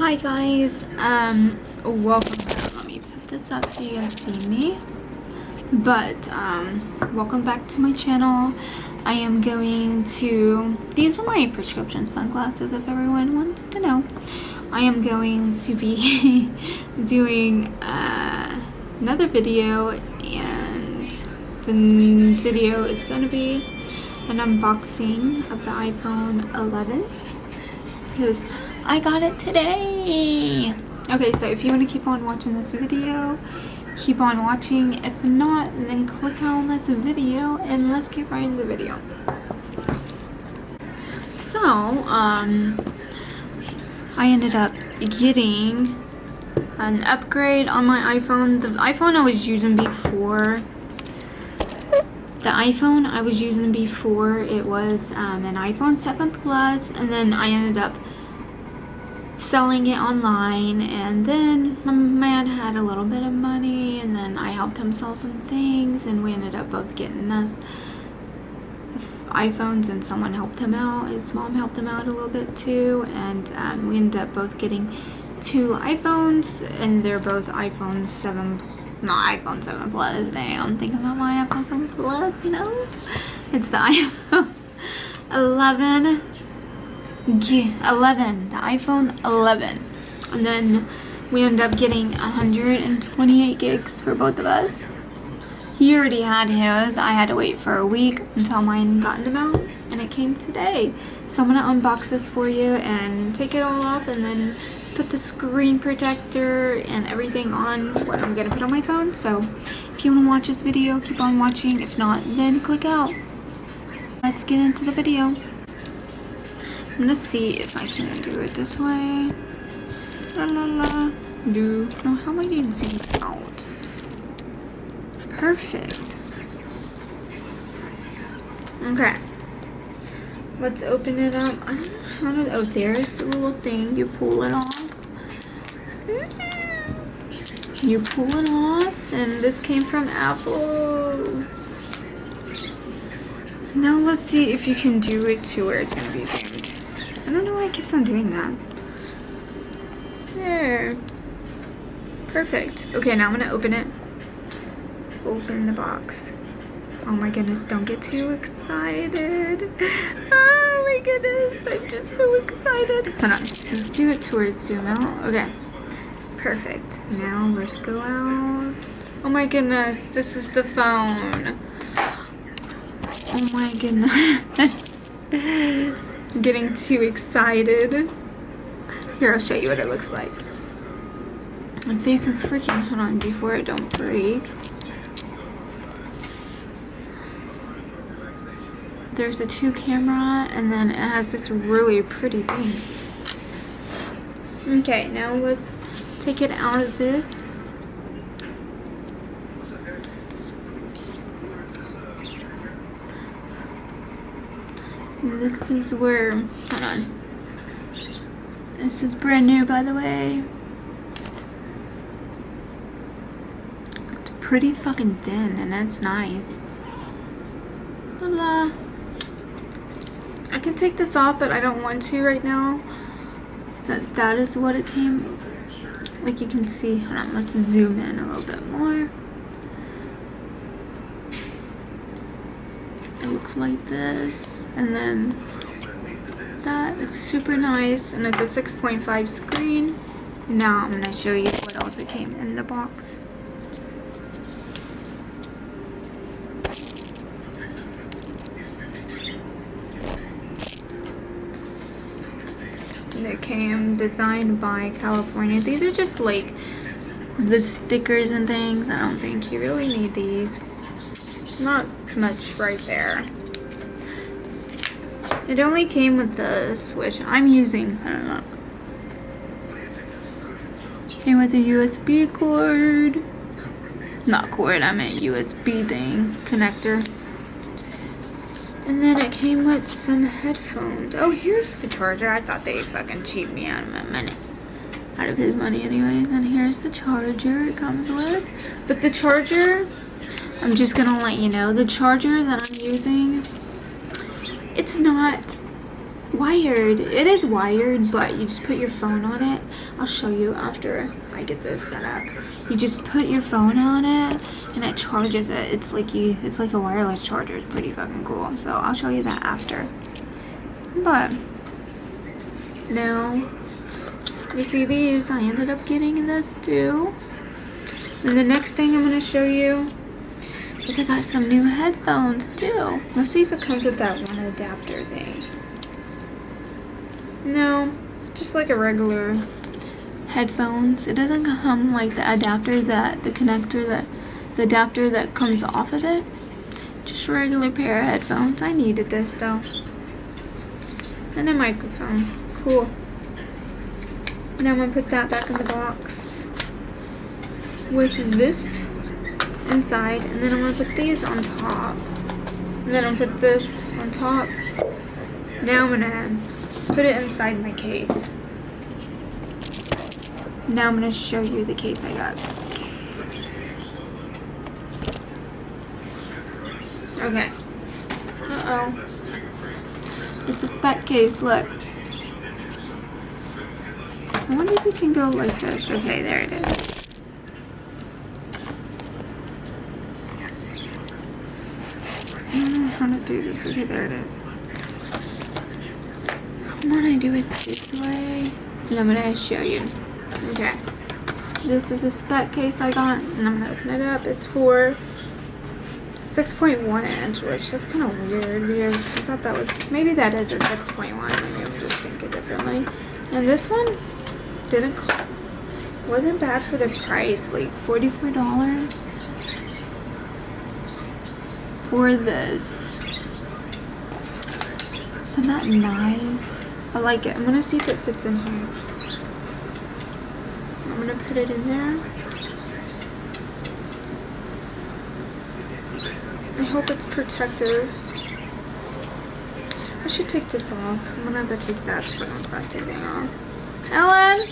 Hi guys, welcome back. Let me put this up so you can see me. But welcome back to my channel. I am going to, these are my prescription sunglasses if everyone wants to know. I am going to be doing another video, and the video is going to be an unboxing of the iPhone 11 because I got it today. Okay, so if you want to keep on watching this video, keep on watching. If not, then click on this video and let's get right into the video. So, I ended up getting an upgrade on my iPhone. The iPhone I was using before, it was an iPhone 7 Plus, and then I ended up selling it online, and then my man had a little bit of money, and then I helped him sell some things, and we ended up both getting us iPhones, and someone helped him out. His mom helped him out a little bit too, and we ended up both getting 2 iPhones, and they're both iPhone 7, not iPhone 7 Plus. Dang, I'm thinking about my iPhone 7 Plus, no. It's the iPhone 11. Yeah, 11, the iPhone 11. And then we ended up getting 128 gigs for both of us. He already had his. I had to wait for a week until mine got in the mail, and it came today. So I'm gonna unbox this for you and take it all off, and then put the screen protector and everything on what I'm gonna put on my phone. So if you wanna watch this video, keep on watching. If not, then click out. Let's get into the video. I'm gonna see if I can do it this way. La la la. No, how am I gonna zoom out? Perfect. Okay. Let's open it up. I don't know how to. Oh, there's the little thing. You pull it off. You pull it off, and this came from Apple. Now let's see if you can do it to where it's gonna be zoomed. I don't know why it keeps on doing that. There. Perfect. Okay, now I'm gonna open it. Open the box. Oh my goodness, don't get too excited. Oh my goodness, I'm just so excited. Hold on, let's do it towards zoom out. Okay, perfect. Now let's go out. Oh my goodness, this is the phone. Oh my goodness. I'm getting too excited. Here, I'll show you what it looks like. If you can freaking, hold on, before I don't break. There's a 2 camera, and then it has this really pretty thing. Okay, now let's take it out of this. This is where, hold on. This is brand new, by the way. It's pretty fucking thin, and that's nice. Voila. I can take this off, but I don't want to right now. That is what it came. Like you can see, hold on, let's zoom in a little bit more. It looks like this, and then that is super nice, and it's a 6.5 screen. Now I'm gonna show you what else it came in the box. It came designed by California. These are just like the stickers and things. I don't think you really need these. Not much right there. It only came with this, which I'm using. I don't know. Came with a USB cord. Not cord, I meant USB thing. Connector. And then it came with some headphones. Oh, here's the charger. I thought they fucking cheaped me out of my money. Out of his money anyway. Then here's the charger it comes with. But the charger, I'm just gonna let you know, the charger that I'm using, it's not wired. It is wired, but you just put your phone on it. I'll show you after I get this set up. You just put your phone on it and it charges it. It's like a wireless charger. It's pretty fucking cool. So I'll show you that after. But now you see these, I ended up getting this too. And the next thing I'm gonna show you is I got some new headphones too. Let's see if it comes with that one adapter thing. No, just like a regular headphones. It doesn't come like the adapter the adapter that comes off of it. Just a regular pair of headphones. I needed this though. And a microphone. Cool. Now I'm gonna put that back in the box with this inside, and then I'm gonna put these on top. And then I'm gonna put this on top. Now I'm gonna put it inside my case. Now I'm gonna show you the case I got. Okay. Uh-oh. It's a spec case, look. I wonder if we can go like this. Okay, there it is. I don't know how to do this. Okay, there it is. I'm gonna do it this way, and I'm gonna show you. Okay. This is a spec case I got, and I'm gonna open it up. It's for 6.1 inch, which that's kind of weird because I thought that was, maybe that is a 6.1. Maybe I'm just thinking differently. And this one wasn't bad for the price, like $44 for this. Isn't that nice? I like it. I'm gonna see if it fits in here. I'm gonna put it in there. I hope it's protective. I should take this off. I'm gonna have to take that plastic thing off. Ellen?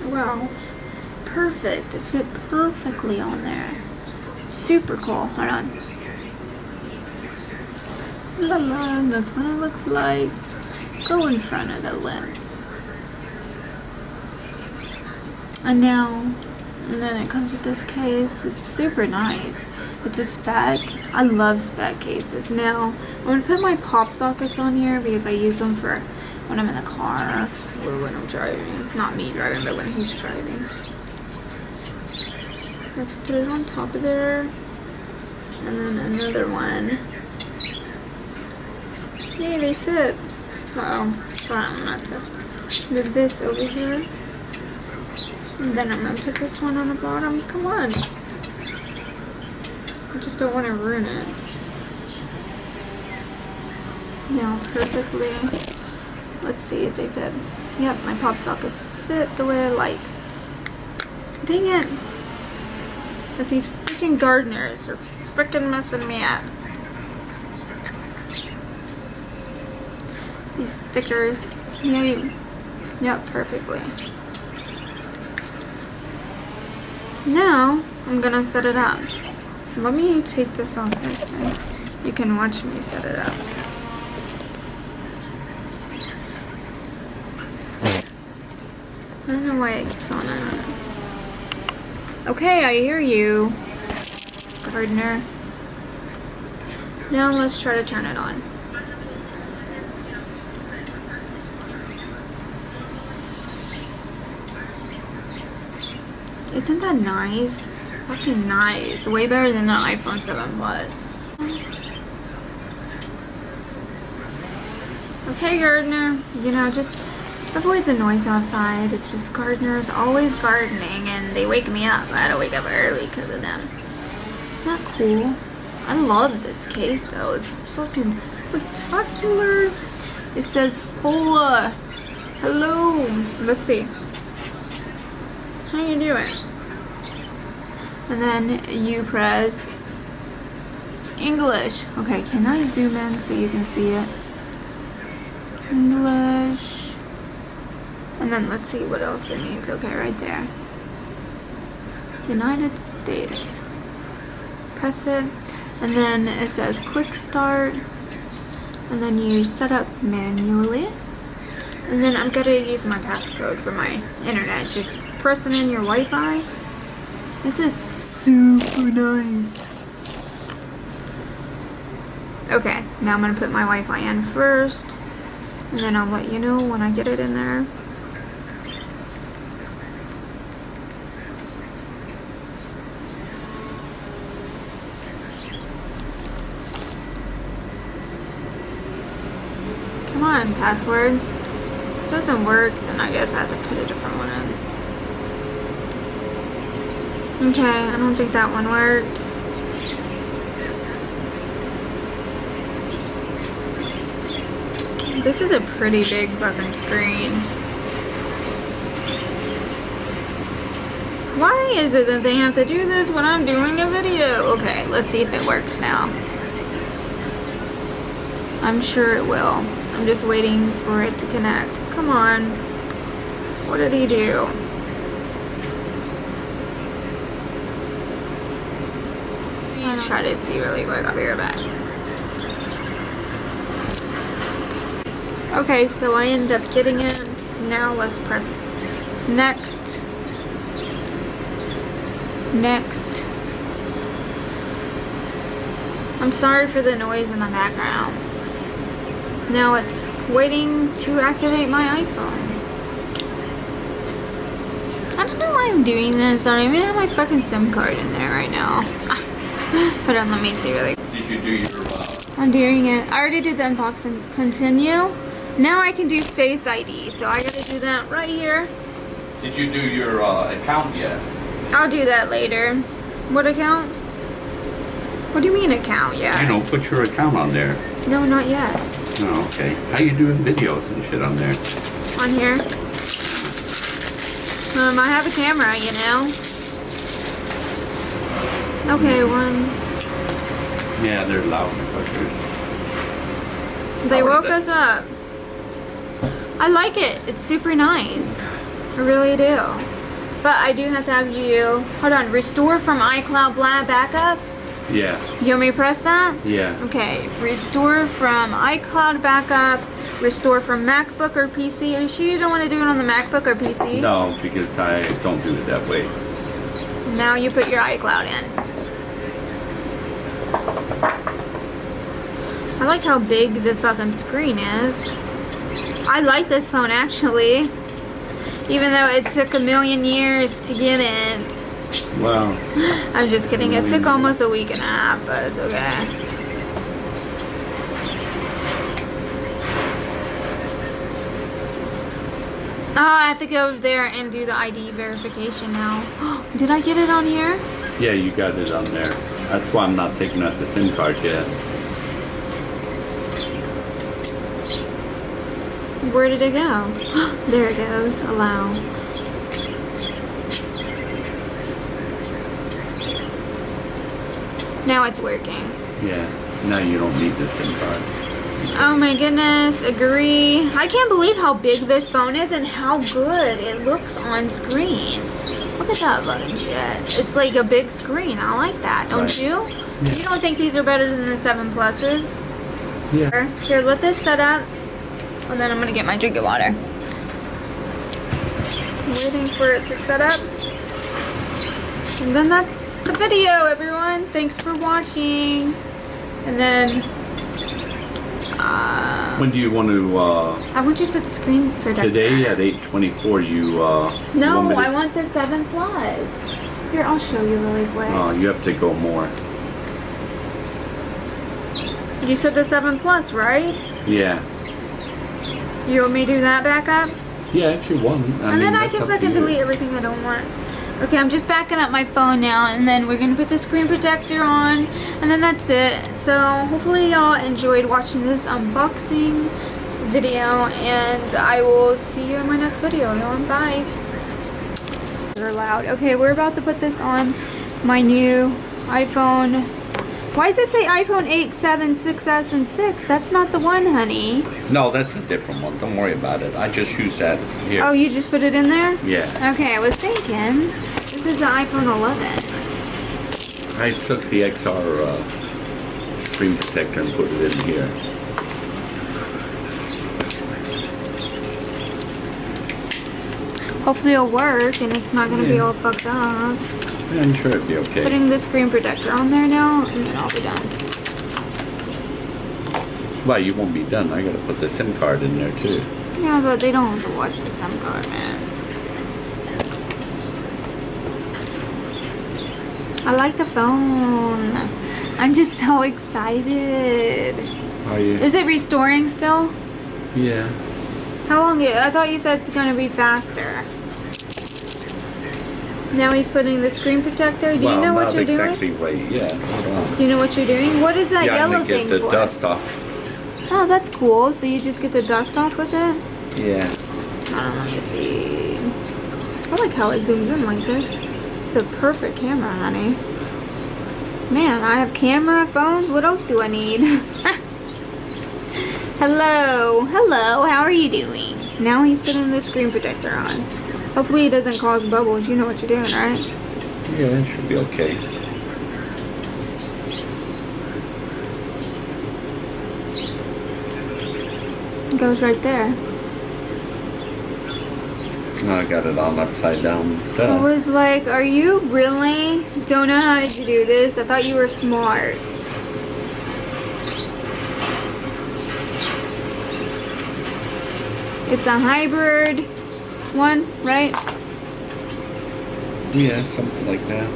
Wow, perfect. It fit perfectly on there. Super cool. Hold on. La la, that's what it looks like. Go in front of the lens. And then it comes with this case. It's super nice. It's a spec. I love spec cases. Now, I'm going to put my pop sockets on here because I use them for when I'm in the car or when I'm driving. Not me driving, but when he's driving. Let's put it on top of there. And then another one. Yay, they fit. Uh-oh. Sorry, I'm going to have to move this over here. And then I'm going to put this one on the bottom. Come on. I just don't want to ruin it. Now, perfectly. Let's see if they fit. Yep, my pop sockets fit the way I like. Dang it. It's these freaking gardeners are freaking messing me up. These stickers. Yep, perfectly. Now, I'm gonna set it up. Let me take this off first and you can watch me set it up. I don't know why it keeps on. I don't know. Okay, I hear you, gardener. Now let's try to turn it on. Isn't that nice? Fucking nice. Way better than the iPhone 7 Plus. Okay, gardener. You know, just avoid the noise outside. It's just gardeners always gardening and they wake me up. I had to wake up early because of them. Isn't that cool? I love this case though. It's fucking spectacular. It says hola. Hello. Let's see. How you doing? And then you press English. Okay, can I zoom in so you can see it? English. And then let's see what else it needs. Okay, right there. United States. Press it. And then it says quick start. And then you set up manually. And then I'm gonna use my passcode for my internet. It's just pressing in your Wi-Fi. This is super nice. Okay, now I'm gonna put my Wi-Fi in first. And then I'll let you know when I get it in there. Come on, password. If it doesn't work, then I guess I have to put a different one in. Okay, I don't think that one worked. This is a pretty big fucking screen. Why is it that they have to do this when I'm doing a video? Okay, let's see if it works now. I'm sure it will. I'm just waiting for it to connect. Come on. What did he do? Let's try to see really quick. I'll be right back. Okay, so I ended up getting it. Now let's press next. Next. I'm sorry for the noise in the background. Now it's waiting to activate my iPhone. I don't know why I'm doing this. I don't even have my fucking SIM card in there right now. Hold on, let me see really. Did you do your I'm doing it. I already did the unboxing. Continue. Now I can do Face ID, so I gotta do that right here. Did you do your account yet? I'll do that later. What account? What do you mean account? Yeah. You know, put your account on there. No, not yet. Oh, okay. How you doing videos and shit on there? On here. I have a camera, you know. Okay, one. Yeah, they're loud fuckers. They woke us up. I like it. It's super nice. I really do. But I do have to have you... Hold on. Restore from iCloud backup? Yeah. You want me to press that? Yeah. Okay. Restore from iCloud backup. Restore from MacBook or PC. Are you sure you don't want to do it on the MacBook or PC? No, because I don't do it that way. Now you put your iCloud in. I like how big the fucking screen is. I like this phone actually. Even though it took a million years to get it. Well. I'm just kidding. It took almost a week and a half, but it's okay. Oh, I have to go over there and do the ID verification now. Did I get it on here? Yeah, you got it on there. That's why I'm not taking out the SIM card yet. Where did it go? There it goes. Allow. Now it's working. Yeah. Now you don't need the SIM card. Oh my goodness. Agree. I can't believe how big this phone is and how good it looks on screen. Look at that fucking shit. It's like a big screen. I like that. Don't Right. you? Yeah. You don't think these are better than the 7 Pluses? Yeah. Here, let this set up. And then I'm gonna get my drink of water. I'm waiting for it to set up. And then that's the video, everyone. Thanks for watching. And then, When do you want to, I want you to put the screen protector today on. at 8:24 you, No, want me to- I want the 7 Plus. Here, I'll show you really quick. Oh, you have to go more. You said the 7 Plus, right? Yeah. You want me to do that backup? Yeah, if you want. And then I that's can up to fucking you. delete everything I don't want. Okay, I'm just backing up my phone now, and then we're gonna put the screen protector on, and then that's it. So hopefully y'all enjoyed watching this unboxing video, and I will see you in my next video. Everyone, bye. They're loud. Okay, we're about to put this on my new iPhone Why does it say iPhone 8, 7, 6S, and 6? That's not the one, honey. No, that's a different one. Don't worry about it. I just used that here. Oh, you just put it in there? Yeah. Okay, I was thinking, this is the iPhone 11. I took the XR screen protector and put it in here. Hopefully it'll work and it's not going to be all fucked up. Yeah, I'm sure it'll be okay. Putting the screen protector on there now, and then I'll be done. Well, you won't be done. I gotta put the SIM card in there too. Yeah, but they don't have to watch the SIM card, man. I like the phone. I'm just so excited. Are you? Is it restoring still? Yeah. How long? I thought you said it's gonna be faster. Now he's putting the screen protector. Do you know what you're doing? Exactly right. Yeah. Hold on. Do you know what you're doing? What is that yellow I'm gonna thing get the for? dust off. Oh, that's cool. So you just get the dust off with it? Yeah. Let me see. I like how it zooms in like this. It's a perfect camera, honey. Man, I have camera, phones. What else do I need? Hello. Hello. How are you doing? Now he's putting the screen protector on. Hopefully it doesn't cause bubbles. You know what you're doing, right? Yeah, it should be okay. It goes right there. No, I got it all upside down. I was like, are you really? Don't know how to do this? I thought you were smart. It's a hybrid one, right? Yeah, something like that.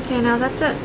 Okay, now that's it.